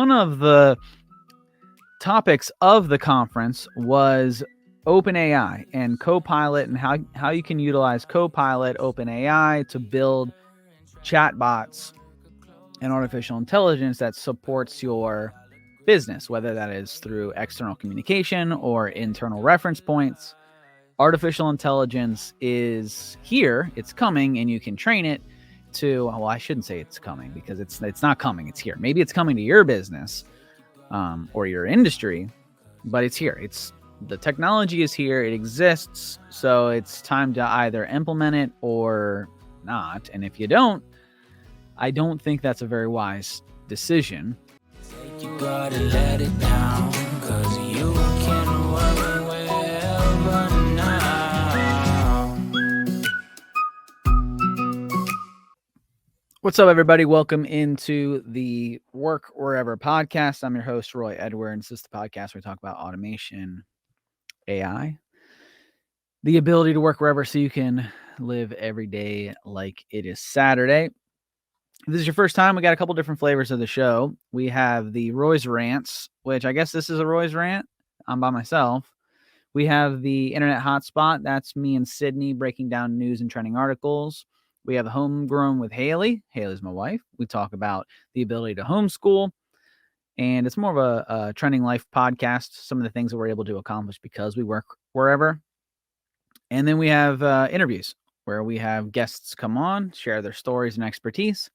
one of the topics of the conference was OpenAI and Copilot, and how you can utilize Copilot, OpenAI, to build chatbots and artificial intelligence that supports your business, whether that is through external communication or internal reference points. Artificial intelligence is here, it's coming, and you can train it to, well, I shouldn't say it's coming, because it's not coming, it's here. Maybe it's coming to your business or your industry, but it's here. The technology is here, it exists, so it's time to either implement it or not. And if you don't, I don't think that's a very wise decision. You gotta let it down, 'cause you can work wherever now. What's up, everybody? Welcome into the Work Wherever podcast. I'm your host, Roy Edwards. This is the podcast where we talk about automation, AI, the ability to work wherever so you can live every day like it is Saturday. If this is your first time, we got a couple different flavors of the show. We have the Roy's Rants, which I guess this is a Roy's Rant. I'm by myself. We have the Internet Hotspot. That's me and Sydney breaking down news and trending articles. We have Homegrown with Haley. Haley's my wife. We talk about the ability to homeschool. And it's more of a trending life podcast, some of the things that we're able to accomplish because we work wherever. And then we have interviews where we have guests come on, share their stories and expertise.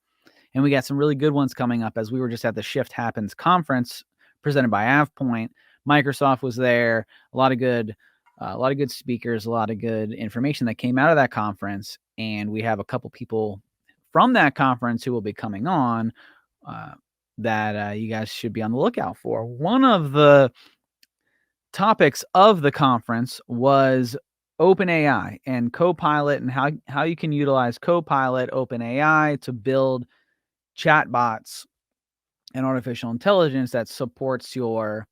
And we got some really good ones coming up, as we were just at the Shift Happens conference presented by AvePoint. Microsoft was there. A lot of good speakers, a lot of good information that came out of that conference. And we have a couple people from that conference who will be coming on that you guys should be on the lookout for. One of the topics of the conference was OpenAI and Copilot, and how you can utilize Copilot, OpenAI, to build chatbots and artificial intelligence that supports your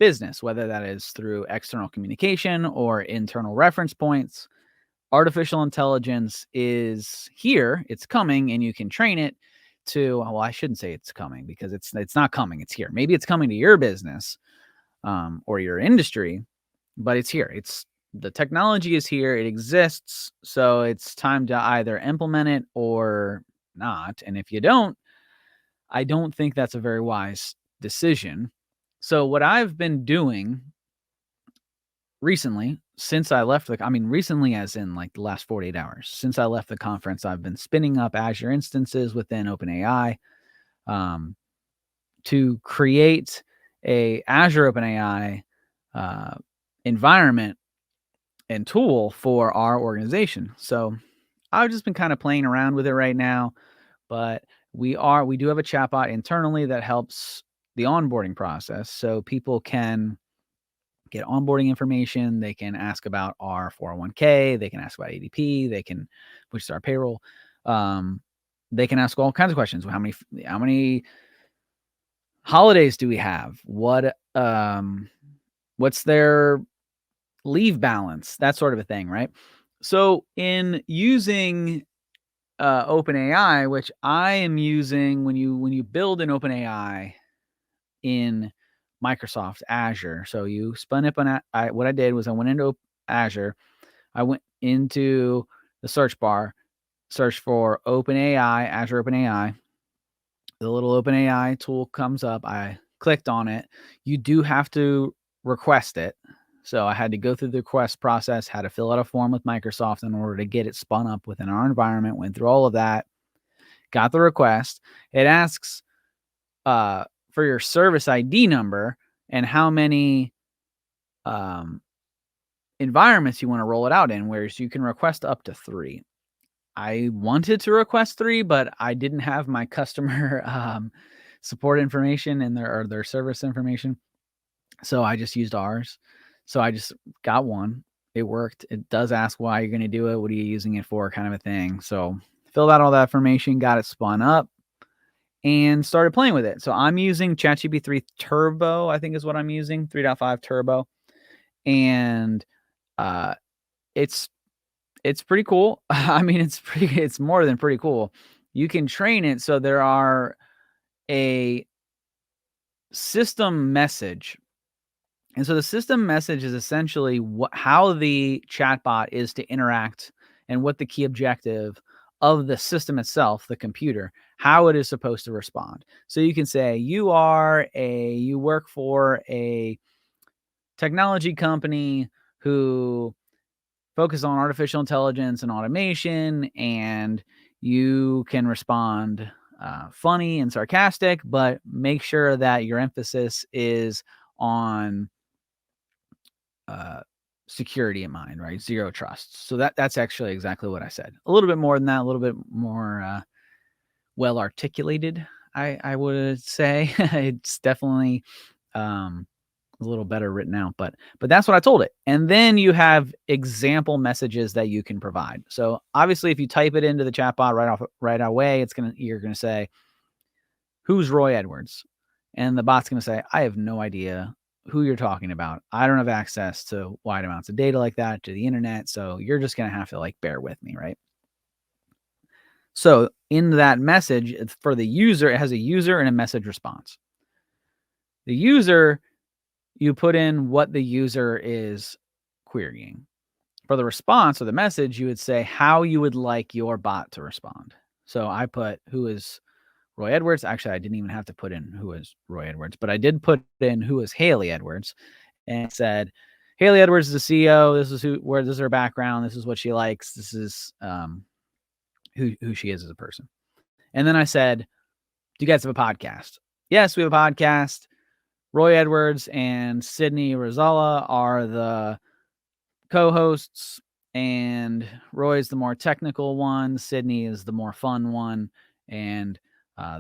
business, whether that is through external communication or internal reference points. Artificial intelligence is here, it's coming, and you can train it to, well, I shouldn't say it's coming, because it's not coming, it's here. Maybe it's coming to your business or your industry, but it's here. The technology is here, it exists, so it's time to either implement it or not. And if you don't, I don't think that's a very wise decision. So what I've been doing recently, since I left recently as in like the last 48 hours, since I left the conference, I've been spinning up Azure instances within OpenAI to create a Azure OpenAI environment and tool for our organization. So I've just been kind of playing around with it right now, but we do have a chatbot internally that helps the onboarding process. So people can get onboarding information. They can ask about our 401k. They can ask about ADP. Which is our payroll. They can ask all kinds of questions. How many holidays do we have? What's their leave balance? That sort of a thing, right? So in using OpenAI, which I am using, when you build an OpenAI in Microsoft Azure, so you spun up what I did was I went into Azure, I went into the search bar, searched for OpenAI, Azure OpenAI. The little OpenAI tool comes up. I clicked on it. You do have to request it. So I had to go through the request process, had to fill out a form with Microsoft in order to get it spun up within our environment, went through all of that, got the request. It asks for your service ID number and how many environments you want to roll it out in, whereas you can request up to 3. I wanted to request 3, but I didn't have my customer support information and their service information. So I just used ours. So I just got one. It worked. It does ask why you're going to do it. What are you using it for, kind of a thing. So filled out all that information, got it spun up, and started playing with it. So I'm using Chat GPT 3 Turbo, I think is what I'm using, 3.5 Turbo. And it's pretty cool. I mean, it's more than pretty cool. You can train it. So there are system message. And so the system message is essentially how the chatbot is to interact and what the key objective of the system itself, the computer, how it is supposed to respond. So you can say you work for a technology company who focus on artificial intelligence and automation, and you can respond funny and sarcastic, but make sure that your emphasis is on security in mind, right? Zero trust. So that's actually exactly what I said. A little bit more than that, a little bit more well articulated, I would say. It's definitely a little better written out, but that's what I told it. And then you have example messages that you can provide. So obviously, if you type it into the chatbot right away, you're gonna say, "Who's Roy Edwards?" And the bot's gonna say, "I have no idea who you're talking about. I don't have access to wide amounts of data like that, to the internet. So you're just gonna have to like bear with me, right?" So in that message for the user, it has a user and a message response. The user, you put in what the user is querying. For the response or the message, you would say how you would like your bot to respond. So I put who is Roy Edwards. Actually, I didn't even have to put in who is Roy Edwards, but I did put in who is Haley Edwards, and said, Haley Edwards is the CEO. This is this is her background. This is what she likes. This is who she is as a person. And then I said, do you guys have a podcast? Yes, we have a podcast. Roy Edwards and Sydney Rosala are the co-hosts, and Roy's the more technical one. Sydney is the more fun one, and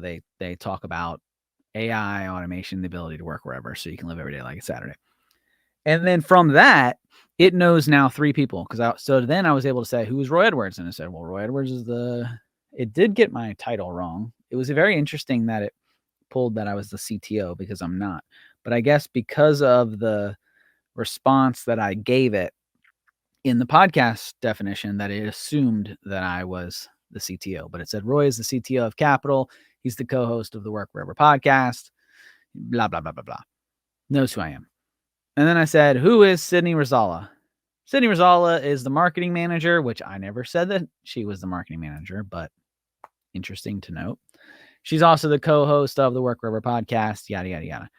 they talk about AI, automation, the ability to work wherever, so you can live every day like it's Saturday. And then from that, it knows now 3 people. So then I was able to say, who's Roy Edwards? And I said, well, Roy Edwards is it did get my title wrong. It was very interesting that it pulled that I was the CTO, because I'm not. But I guess because of the response that I gave it in the podcast definition, that it assumed that I was the CTO. But it said Roy is the CTO of Capital. He's the co-host of the Work Wherever podcast. Blah, blah, blah, blah, blah. Knows who I am. And then I said, who is Sydney Rosala? Sydney Rosala is the marketing manager, which I never said that she was the marketing manager, but interesting to note. She's also the co-host of the Work Wherever podcast, yada, yada, yada.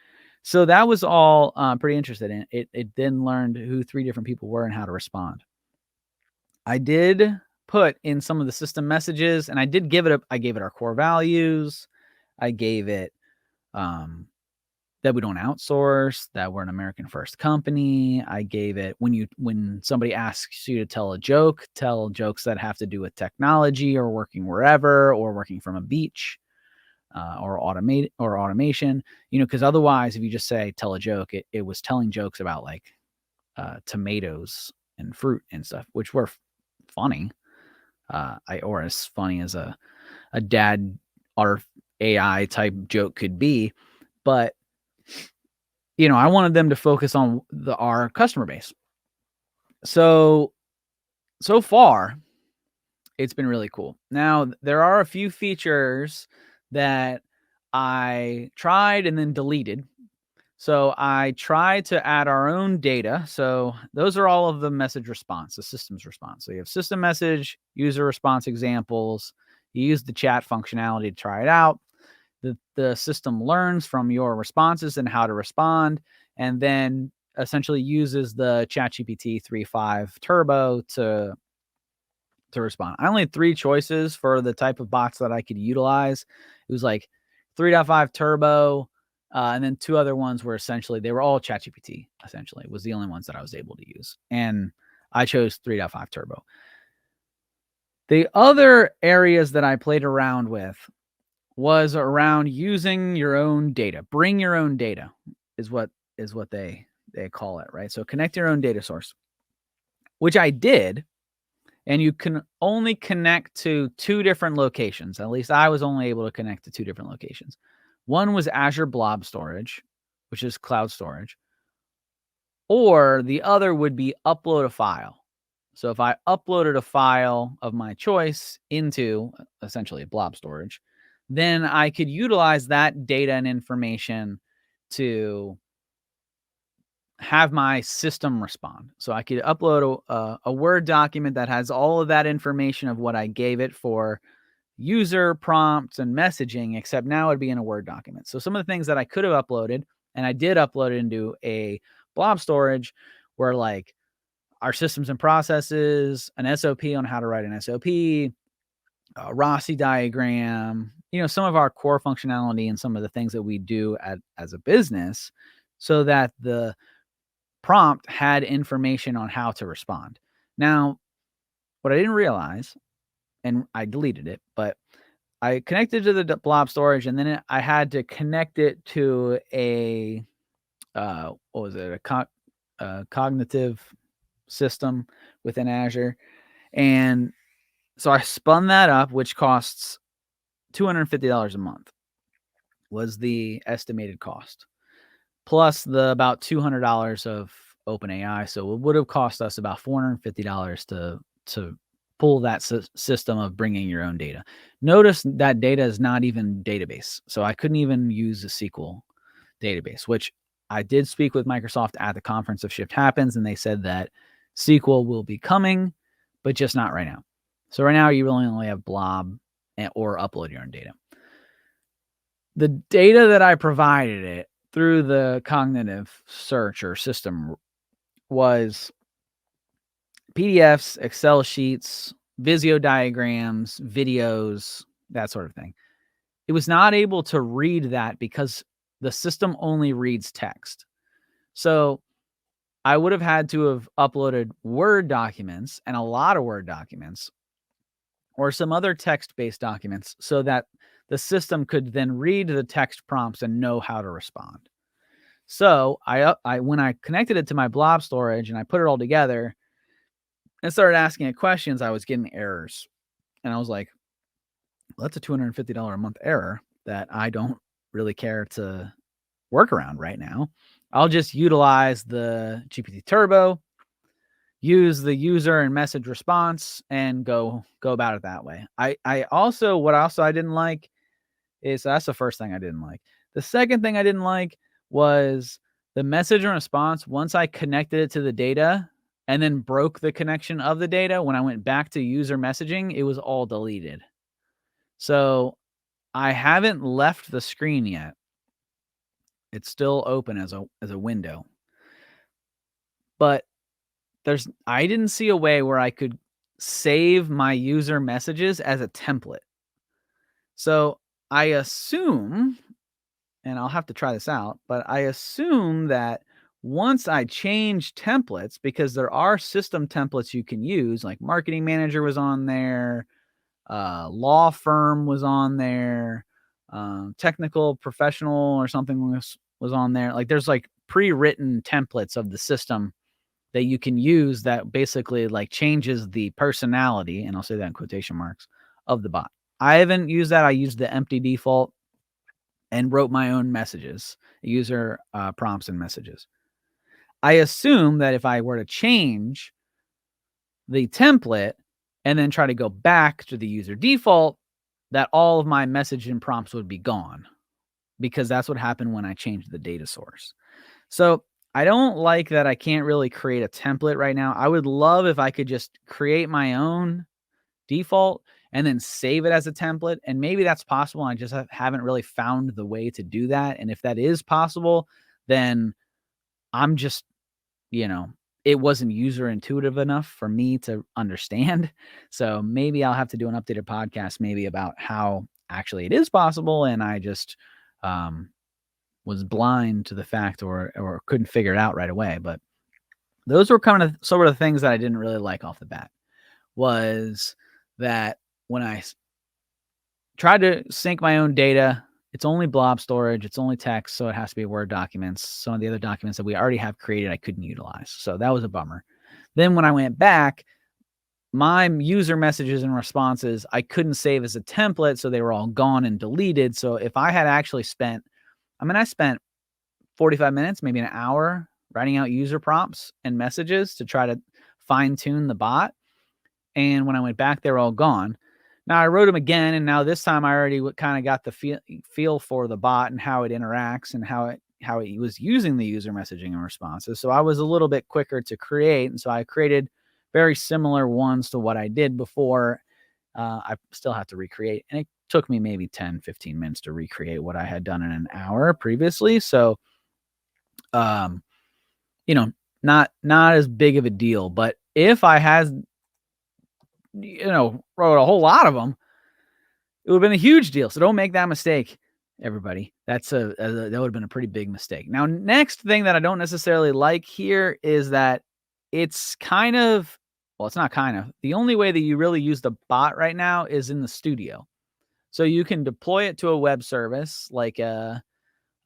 So that was all pretty interesting. It then learned who 3 different people were and how to respond. I did put in some of the system messages, and I gave it our core values. I gave it that we don't outsource, that we're an American first company. I gave it when somebody asks you to tell jokes that have to do with technology or working wherever or working from a beach or automation, because otherwise, if you just say tell a joke, it was telling jokes about like tomatoes and fruit and stuff, which were funny, or as funny as a dad or AI type joke could be, but I wanted them to focus on our customer base. So far, it's been really cool. Now, there are a few features that I tried and then deleted. So I tried to add our own data. So those are all of the message response, the system's response. So you have system message, user response examples. You use the chat functionality to try it out. The system learns from your responses and how to respond, and then essentially uses the Chat GPT 3.5 Turbo to respond. I only had 3 choices for the type of bots that I could utilize. It was like 3.5 Turbo, and then 2 other ones were they were all Chat GPT, essentially. It was the only ones that I was able to use. And I chose 3.5 Turbo. The other areas that I played around with was around using your own data. Bring your own data is what they call it, right? So connect your own data source, which I did. And you can only connect to 2 different locations. At least I was only able to connect to 2 different locations. One was Azure Blob Storage, which is cloud storage. Or the other would be upload a file. So if I uploaded a file of my choice into essentially blob storage, then I could utilize that data and information to have my system respond. So I could upload a Word document that has all of that information of what I gave it for user prompts and messaging, except now it'd be in a Word document. So some of the things that I could have uploaded, and I did upload it into a blob storage, were like our systems and processes, an SOP on how to write an SOP, a Rossi diagram, some of our core functionality and some of the things that we do as a business, so that the prompt had information on how to respond. Now, what I didn't realize, and I deleted it, but I connected to the blob storage, and then I had to connect it to a what was it? A cognitive system within Azure, and so I spun that up, which costs $250 a month. Was the estimated cost, plus the about $200 of OpenAI. So it would have cost us about $450 to pull that system of bringing your own data. Notice that data is not even database. So I couldn't even use a SQL database, which I did speak with Microsoft at the conference of Shift Happens, and they said that SQL will be coming, but just not right now. So right now you really only have blob or upload your own data. The data that I provided it through the cognitive search or system was PDFs, Excel sheets, Visio diagrams, videos, that sort of thing. It was not able to read that because the system only reads text. So I would have had to have uploaded Word documents, and a lot of Word documents, or some other text-based documents, so that the system could then read the text prompts and know how to respond. So I when I connected it to my blob storage and I put it all together and started asking it questions, I was getting errors. And I was like, well, that's a $250 a month error that I don't really care to work around right now. I'll just utilize the GPT Turbo, use the user and message response, and go about it that way. What I didn't like is, that's the first thing I didn't like. The second thing I didn't like was the message and response. Once I connected it to the data and then broke the connection of the data, when I went back to user messaging, it was all deleted. So I haven't left the screen yet. It's still open as a window. But I didn't see a way where I could save my user messages as a template. So I assume, and I'll have to try this out, but I assume that once I change templates, because there are system templates you can use, like marketing manager was on there, law firm was on there, technical professional or something was on there. Like there's like pre-written templates of the system that you can use that basically like changes the personality, and I'll say that in quotation marks, of the bot. I haven't used that. I used the empty default and wrote my own messages, user prompts and messages. I assume that if I were to change the template and then try to go back to the user default, that all of my message and prompts would be gone, because that's what happened when I changed the data source. So I don't like that I can't really create a template right now. I would love if I could just create my own default and then save it as a template. And maybe that's possible. I just haven't really found the way to do that. And if that is possible, then I'm just, it wasn't user intuitive enough for me to understand. So maybe I'll have to do an updated podcast maybe about how actually it is possible. And I just was blind to the fact or couldn't figure it out right away. But those were kind of sort of things that I didn't really like off the bat, was that when I tried to sync my own data, it's only blob storage, it's only text, so it has to be Word documents. Some of the other documents that we already have created, I couldn't utilize. So that was a bummer. Then when I went back, my user messages and responses, I couldn't save as a template, so they were all gone and deleted. So if I had actually I spent 45 minutes, maybe an hour, writing out user prompts and messages to try to fine tune the bot. And when I went back, they were all gone. Now I wrote them again, and now this time I already kind of got the feel for the bot and how it interacts and how it it was using the user messaging and responses. So I was a little bit quicker to create, and so I created very similar ones to what I did before. I still have to recreate, and it took me maybe 10-15 minutes to recreate what I had done in an hour previously. So not as big of a deal. But if I had wrote a whole lot of them, it would have been a huge deal. So don't make that mistake, everybody. That would have been a pretty big mistake. Now, next thing that I don't necessarily like here is that it's kind of, well, it's not kind of. The only way that you really use the bot right now is in the studio. So you can deploy it to a web service like an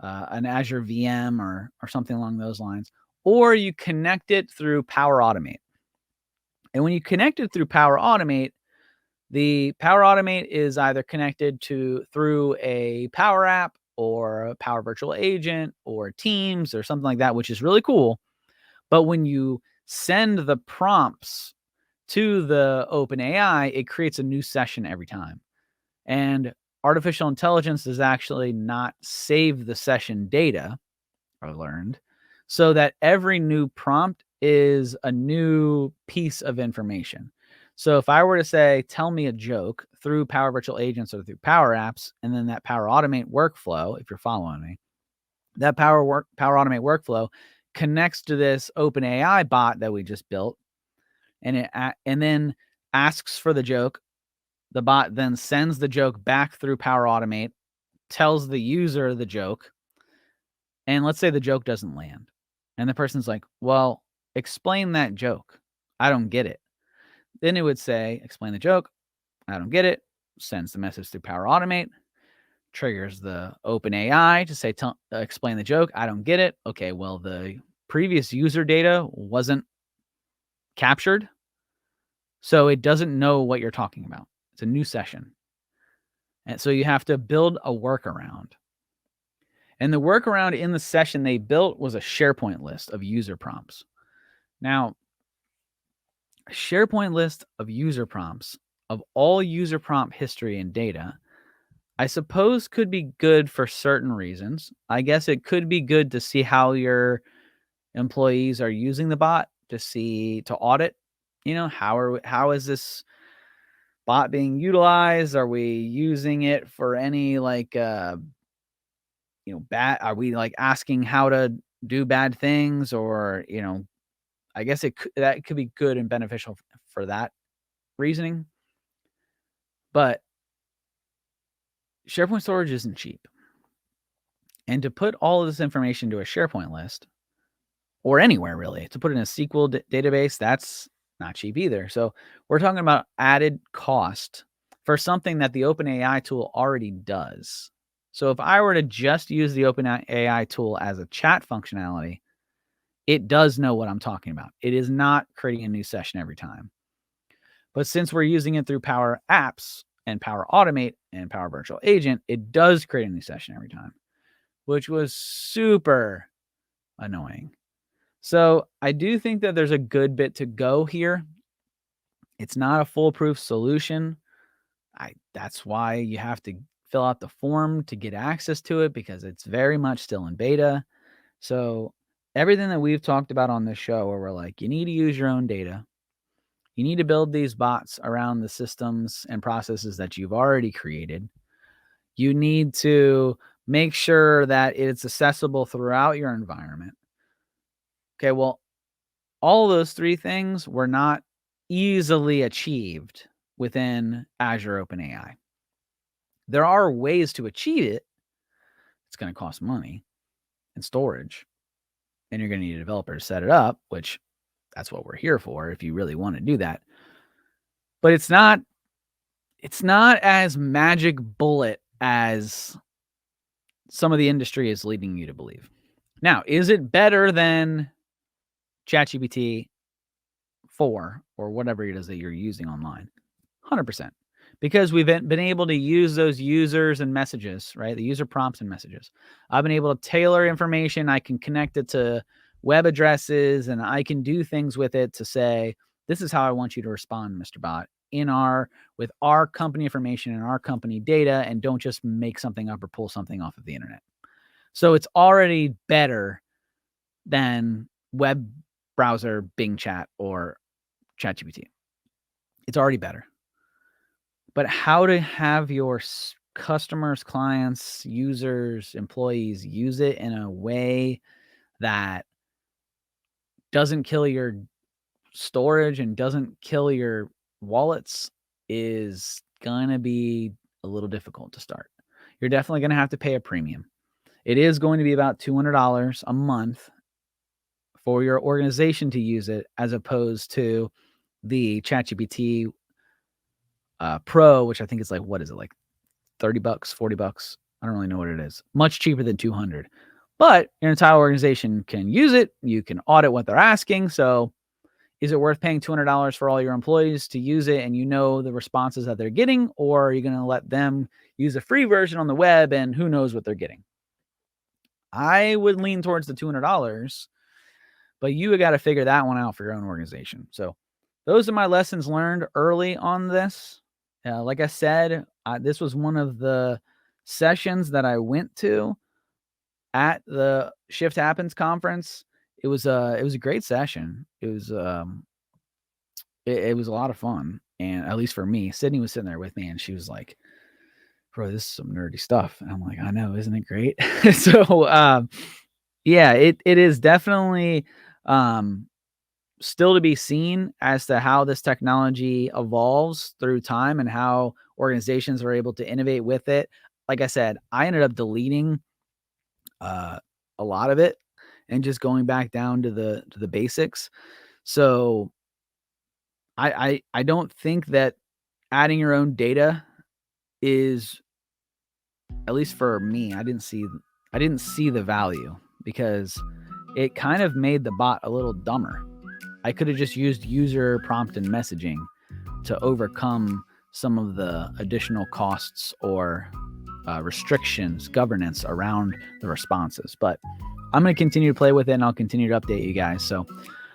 Azure VM or something along those lines, or you connect it through Power Automate. And when you connect it through Power Automate, the Power Automate is either connected through a Power App or a Power Virtual Agent or Teams or something like that, which is really cool. But when you send the prompts to the OpenAI, it creates a new session every time. And artificial intelligence does actually not save the session data, I learned, so that every new prompt is a new piece of information. So if I were to say, tell me a joke through Power Virtual Agents or through Power Apps, and then that Power Automate workflow, if you're following me, that Power Automate workflow connects to this OpenAI bot that we just built, and then asks for the joke. The bot then sends the joke back through Power Automate, tells the user the joke, and let's say the joke doesn't land. And the person's like, well, explain that joke. I don't get it. Then it would say, explain the joke. I don't get it. Sends the message through Power Automate, triggers the OpenAI to say, explain the joke. I don't get it. Okay, well, the previous user data wasn't captured, so it doesn't know what you're talking about. It's a new session. And so you have to build a workaround. And the workaround in the session they built was a SharePoint list of user prompts. Now, a SharePoint list of user prompts of all user prompt history and data, I suppose could be good for certain reasons. I guess it could be good to see how your employees are using the bot, to audit, how is this bot being utilized? Are we using it for any bad, are we asking how to do bad things, or I guess that could be good and beneficial for that reasoning. But SharePoint storage isn't cheap. And to put all of this information to a SharePoint list, or anywhere really, to put it in a SQL database, that's not cheap either. So we're talking about added cost for something that the OpenAI tool already does. So if I were to just use the OpenAI tool as a chat functionality, it does know what I'm talking about. It is not creating a new session every time. But since we're using it through Power Apps and Power Automate and Power Virtual Agent, it does create a new session every time, which was super annoying. So I do think that there's a good bit to go here. It's not a foolproof solution. That's why you have to fill out the form to get access to it, because it's very much still in beta. So everything that we've talked about on this show, where we're like, you need to use your own data. You need to build these bots around the systems and processes that you've already created. You need to make sure that it's accessible throughout your environment. Okay, well, all those three things were not easily achieved within Azure OpenAI. There are ways to achieve it. It's going to cost money and storage, and you're going to need a developer to set it up, which that's what we're here for if you really want to do that. But it's not as magic bullet as some of the industry is leading you to believe. Now, is it better than Chat GPT 4 or whatever it is that you're using online? 100%. Because we've been able to use those users and messages, right? The user prompts and messages. I've been able to tailor information. I can connect it to web addresses, and I can do things with it to say, this is how I want you to respond, Mr. Bot, with our company information and our company data, and don't just make something up or pull something off of the internet. So it's already better than web browser, Bing Chat, or Chat GPT. It's already better. But how to have your customers, clients, users, employees use it in a way that doesn't kill your storage and doesn't kill your wallets is going to be a little difficult to start. You're definitely going to have to pay a premium. It is going to be about $200 a month for your organization to use it, as opposed to the ChatGPT Pro, which I think is like, what is it, like $30, $40? I don't really know what it is. Much cheaper than $200. But your entire organization can use it. You can audit what they're asking. So is it worth paying $200 for all your employees to use it and you know the responses that they're getting? Or are you going to let them use a free version on the web and who knows what they're getting? I would lean towards the $200, but you got to figure that one out for your own organization. So those are my lessons learned early on this. Like I said, this was one of the sessions that I went to at the Shift Happens conference. It was a great session. It was it was a lot of fun, and at least for me, Sydney was sitting there with me, and she was like, "Bro, this is some nerdy stuff." And I'm like, "I know, isn't it great?" So, yeah, it is definitely still to be seen as to how this technology evolves through time and how organizations are able to innovate with it. Like I said, I ended up deleting a lot of it and just going back down to the basics. So I don't think that adding your own data is, at least for me, I didn't see the value, because it kind of made the bot a little dumber. I could have just used user prompt and messaging to overcome some of the additional costs or restrictions, governance around the responses. But I'm going to continue to play with it, and I'll continue to update you guys. So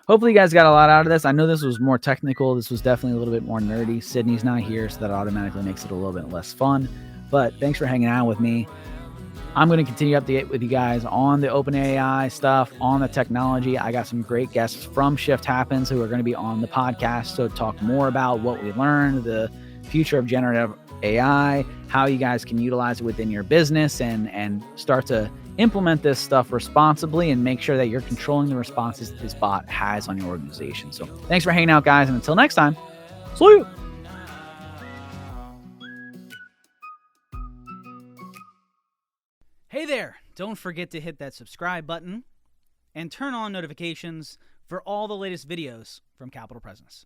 hopefully you guys got a lot out of this. I know this was more technical. This was definitely a little bit more nerdy. Sydney's not here, so that automatically makes it a little bit less fun. But thanks for hanging out with me. I'm going to continue to update with you guys on the OpenAI stuff, on the technology. I got some great guests from Shift Happens who are going to be on the podcast to talk more about what we learned, the future of generative AI, how you guys can utilize it within your business and start to implement this stuff responsibly and make sure that you're controlling the responses that this bot has on your organization. So thanks for hanging out, guys. And until next time, see you. Hey there, don't forget to hit that subscribe button and turn on notifications for all the latest videos from Capital Presence.